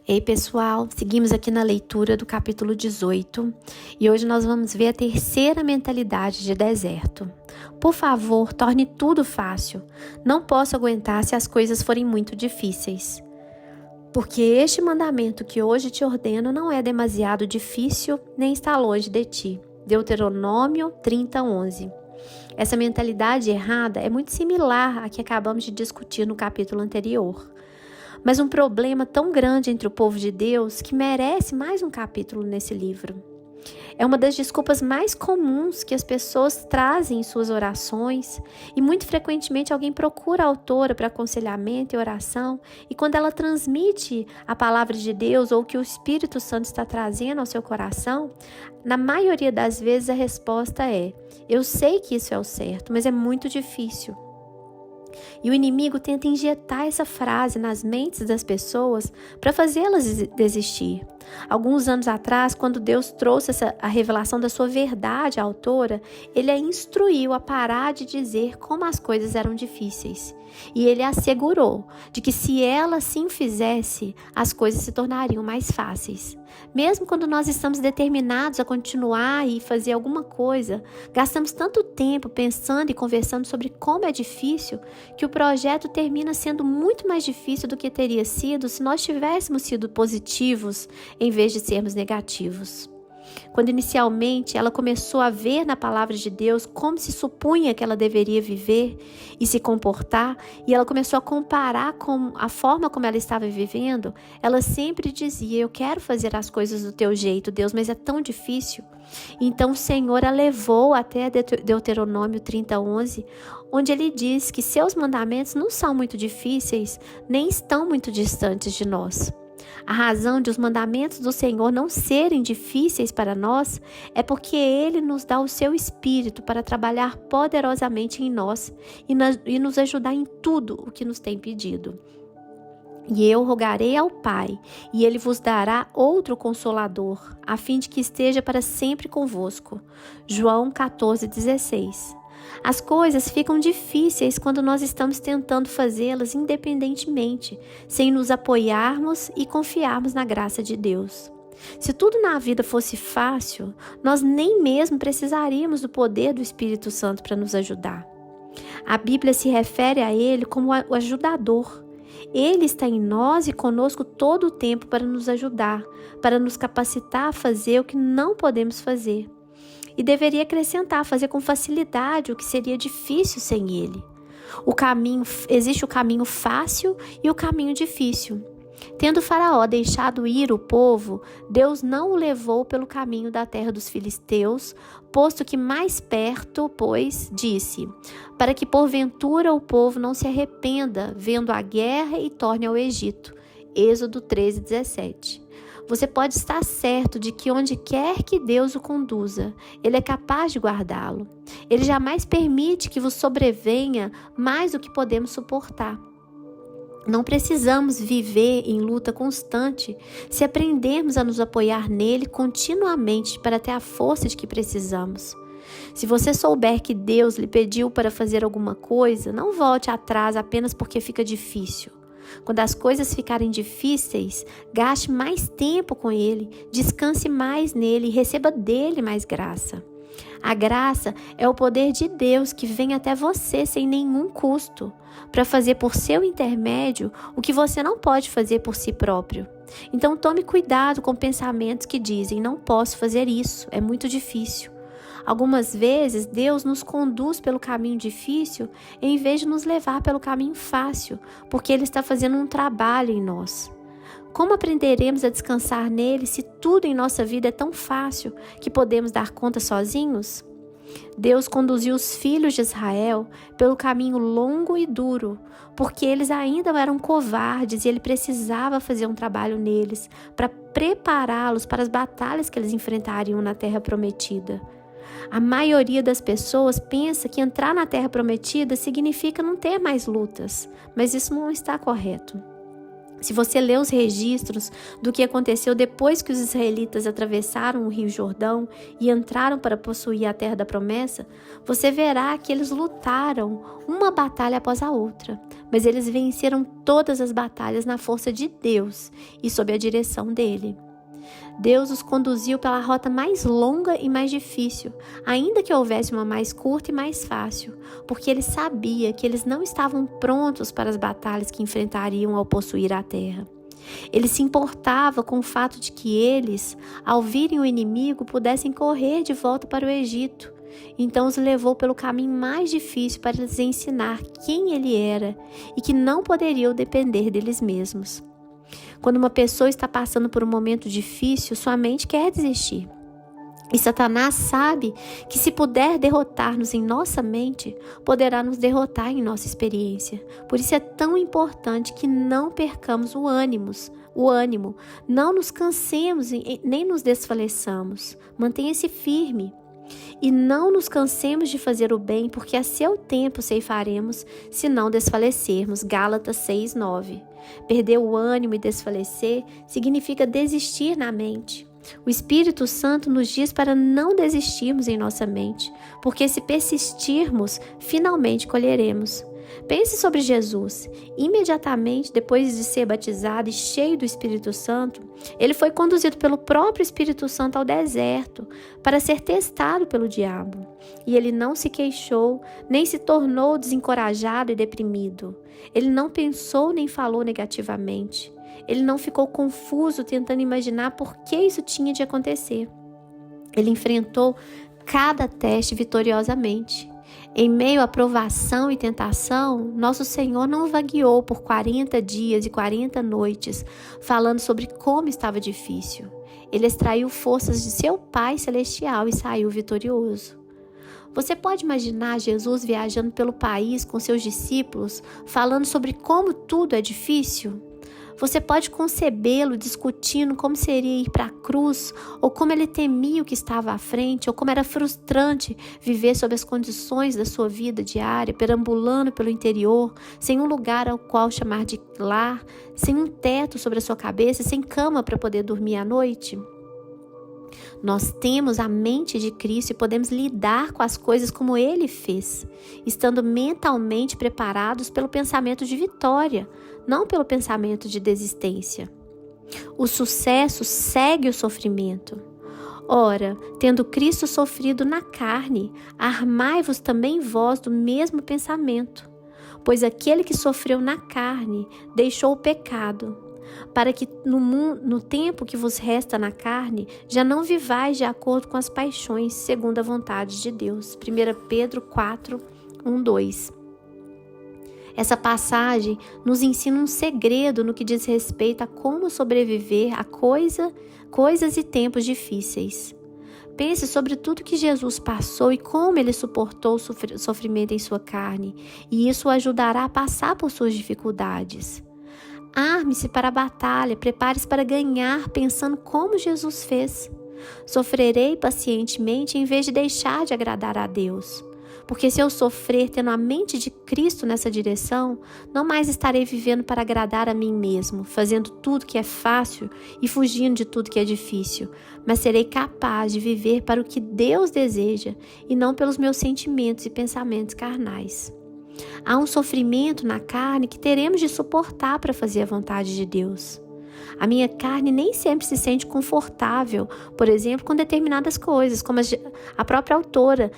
Ei pessoal, seguimos aqui na leitura do capítulo 18 e hoje nós vamos ver a terceira mentalidade de deserto. Por favor, torne tudo fácil. Não posso aguentar se as coisas forem muito difíceis. Porque este mandamento que hoje te ordeno não é demasiado difícil nem está longe de ti. Deuteronômio 30:11. Essa mentalidade errada é muito similar à que acabamos de discutir no capítulo anterior. Mas um problema tão grande entre o povo de Deus que merece mais um capítulo nesse livro. É uma das desculpas mais comuns que as pessoas trazem em suas orações e muito frequentemente alguém procura a autora para aconselhamento e oração e quando ela transmite a palavra de Deus ou o que o Espírito Santo está trazendo ao seu coração, na maioria das vezes a resposta é: eu sei que isso é o certo, mas é muito difícil. E o inimigo tenta injetar essa frase nas mentes das pessoas para fazê-las desistir. Alguns anos atrás, quando Deus trouxe a revelação da sua verdade à autora, ele a instruiu a parar de dizer como as coisas eram difíceis. E ele assegurou de que se ela assim fizesse, as coisas se tornariam mais fáceis. Mesmo quando nós estamos determinados a continuar e fazer alguma coisa, gastamos tanto tempo pensando e conversando sobre como é difícil, que o projeto termina sendo muito mais difícil do que teria sido se nós tivéssemos sido positivos em vez de sermos negativos. Quando inicialmente ela começou a ver na palavra de Deus como se supunha que ela deveria viver e se comportar, e ela começou a comparar com a forma como ela estava vivendo, ela sempre dizia: eu quero fazer as coisas do teu jeito, Deus, mas é tão difícil. Então o Senhor a levou até Deuteronômio 30:11, onde ele diz que seus mandamentos não são muito difíceis, nem estão muito distantes de nós. A razão de os mandamentos do Senhor não serem difíceis para nós é porque Ele nos dá o seu Espírito para trabalhar poderosamente em nós e nos ajudar em tudo o que nos tem pedido. E eu rogarei ao Pai, e Ele vos dará outro Consolador, a fim de que esteja para sempre convosco. João 14:16. As coisas ficam difíceis quando nós estamos tentando fazê-las independentemente, sem nos apoiarmos e confiarmos na graça de Deus. Se tudo na vida fosse fácil, nós nem mesmo precisaríamos do poder do Espírito Santo para nos ajudar. A Bíblia se refere a Ele como o ajudador. Ele está em nós e conosco todo o tempo para nos ajudar, para nos capacitar a fazer o que não podemos fazer. E deveria acrescentar, fazer com facilidade o que seria difícil sem ele. Existe o caminho fácil e o caminho difícil. Tendo Faraó deixado ir o povo, Deus não o levou pelo caminho da terra dos filisteus, posto que mais perto, pois, disse, para que porventura o povo não se arrependa, vendo a guerra e torne ao Egito. Êxodo 13:17. Você pode estar certo de que onde quer que Deus o conduza, Ele é capaz de guardá-lo. Ele jamais permite que vos sobrevenha mais do que podemos suportar. Não precisamos viver em luta constante se aprendermos a nos apoiar nele continuamente para ter a força de que precisamos. Se você souber que Deus lhe pediu para fazer alguma coisa, não volte atrás apenas porque fica difícil. Quando as coisas ficarem difíceis, gaste mais tempo com Ele, descanse mais nele e receba dele mais graça. A graça é o poder de Deus que vem até você sem nenhum custo, para fazer por seu intermédio o que você não pode fazer por si próprio. Então tome cuidado com pensamentos que dizem: não posso fazer isso, é muito difícil. Algumas vezes Deus nos conduz pelo caminho difícil em vez de nos levar pelo caminho fácil, porque Ele está fazendo um trabalho em nós. Como aprenderemos a descansar nele se tudo em nossa vida é tão fácil que podemos dar conta sozinhos? Deus conduziu os filhos de Israel pelo caminho longo e duro, porque eles ainda eram covardes e Ele precisava fazer um trabalho neles para prepará-los para as batalhas que eles enfrentariam na terra prometida. A maioria das pessoas pensa que entrar na terra prometida significa não ter mais lutas, mas isso não está correto. Se você ler os registros do que aconteceu depois que os israelitas atravessaram o Rio Jordão e entraram para possuir a terra da promessa, você verá que eles lutaram uma batalha após a outra, mas eles venceram todas as batalhas na força de Deus e sob a direção dele. Deus os conduziu pela rota mais longa e mais difícil, ainda que houvesse uma mais curta e mais fácil, porque ele sabia que eles não estavam prontos para as batalhas que enfrentariam ao possuir a terra. Ele se importava com o fato de que eles, ao virem o inimigo, pudessem correr de volta para o Egito. Então os levou pelo caminho mais difícil para lhes ensinar quem ele era e que não poderiam depender deles mesmos. Quando uma pessoa está passando por um momento difícil, sua mente quer desistir. E Satanás sabe que se puder derrotar-nos em nossa mente, poderá nos derrotar em nossa experiência. Por isso é tão importante que não percamos o ânimo, não nos cansemos nem nos desfaleçamos. Mantenha-se firme. E não nos cansemos de fazer o bem, porque a seu tempo ceifaremos, se não desfalecermos. Gálatas 6:9. Perder o ânimo e desfalecer significa desistir na mente. O Espírito Santo nos diz para não desistirmos em nossa mente, porque se persistirmos, finalmente colheremos. Pense sobre Jesus. Imediatamente depois de ser batizado e cheio do Espírito Santo, ele foi conduzido pelo próprio Espírito Santo ao deserto para ser testado pelo diabo. E ele não se queixou, nem se tornou desencorajado e deprimido. Ele não pensou nem falou negativamente. Ele não ficou confuso tentando imaginar por que isso tinha de acontecer. Ele enfrentou cada teste vitoriosamente. Em meio à provação e tentação, nosso Senhor não vagueou por 40 dias e 40 noites, falando sobre como estava difícil. Ele extraiu forças de seu Pai Celestial e saiu vitorioso. Você pode imaginar Jesus viajando pelo país com seus discípulos, falando sobre como tudo é difícil? Você pode concebê-lo discutindo como seria ir para a cruz, ou como ele temia o que estava à frente, ou como era frustrante viver sob as condições da sua vida diária, perambulando pelo interior, sem um lugar ao qual chamar de lar, sem um teto sobre a sua cabeça, sem cama para poder dormir à noite? Nós temos a mente de Cristo e podemos lidar com as coisas como Ele fez, estando mentalmente preparados pelo pensamento de vitória, não pelo pensamento de desistência. O sucesso segue o sofrimento. Ora, tendo Cristo sofrido na carne, armai-vos também vós do mesmo pensamento, pois aquele que sofreu na carne deixou o pecado, para que no tempo que vos resta na carne, já não vivais de acordo com as paixões, segundo a vontade de Deus. 1 Pedro 4, 1, 2. Essa passagem nos ensina um segredo no que diz respeito a como sobreviver a coisas e tempos difíceis. Pense sobre tudo que Jesus passou e como ele suportou o sofrimento em sua carne, e isso o ajudará a passar por suas dificuldades. Arme-se para a batalha, prepare-se para ganhar, pensando como Jesus fez. Sofrerei pacientemente em vez de deixar de agradar a Deus. Porque se eu sofrer tendo a mente de Cristo nessa direção, não mais estarei vivendo para agradar a mim mesmo, fazendo tudo que é fácil e fugindo de tudo que é difícil, mas serei capaz de viver para o que Deus deseja e não pelos meus sentimentos e pensamentos carnais. Há um sofrimento na carne que teremos de suportar para fazer a vontade de Deus. A minha carne nem sempre se sente confortável, por exemplo, com determinadas coisas, como a própria autora,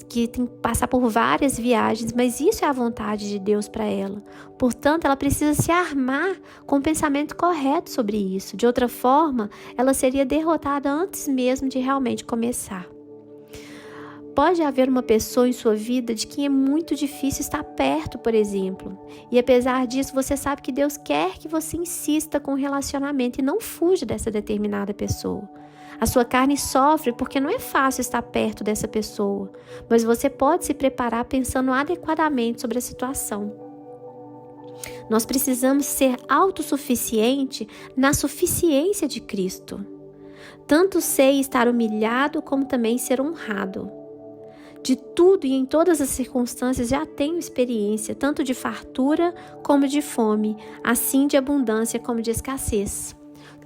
que tem que passar por várias viagens, mas isso é a vontade de Deus para ela. Portanto, ela precisa se armar com o pensamento correto sobre isso. De outra forma, ela seria derrotada antes mesmo de realmente começar. Pode haver uma pessoa em sua vida de quem é muito difícil estar perto, por exemplo. E apesar disso, você sabe que Deus quer que você insista com o relacionamento e não fuja dessa determinada pessoa. A sua carne sofre porque não é fácil estar perto dessa pessoa, mas você pode se preparar pensando adequadamente sobre a situação. Nós precisamos ser autossuficiente na suficiência de Cristo. Tanto sei estar humilhado como também ser honrado. De tudo e em todas as circunstâncias já tenho experiência, tanto de fartura como de fome, assim de abundância como de escassez.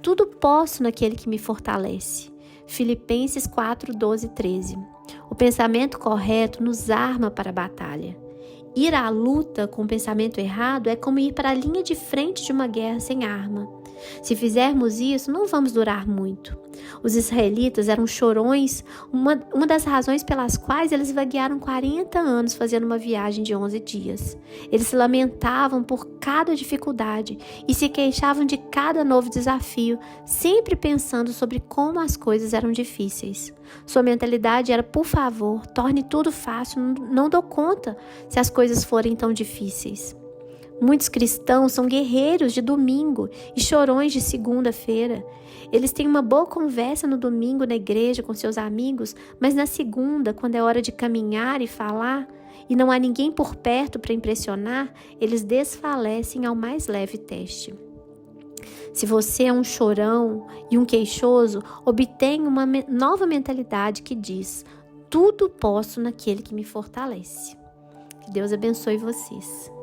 Tudo posso naquele que me fortalece. Filipenses 4, 12 e 13. O pensamento correto nos arma para a batalha. Ir à luta com o pensamento errado é como ir para a linha de frente de uma guerra sem arma. Se fizermos isso, não vamos durar muito. Os israelitas eram chorões, uma das razões pelas quais eles vaguearam 40 anos fazendo uma viagem de 11 dias. Eles se lamentavam por cada dificuldade e se queixavam de cada novo desafio, sempre pensando sobre como as coisas eram difíceis. Sua mentalidade era, por favor, torne tudo fácil, não dou conta se as coisas forem tão difíceis. Muitos cristãos são guerreiros de domingo e chorões de segunda-feira. Eles têm uma boa conversa no domingo na igreja com seus amigos, mas na segunda, quando é hora de caminhar e falar, e não há ninguém por perto para impressionar, eles desfalecem ao mais leve teste. Se você é um chorão e um queixoso, obtenha uma nova mentalidade que diz: tudo posso naquele que me fortalece. Que Deus abençoe vocês.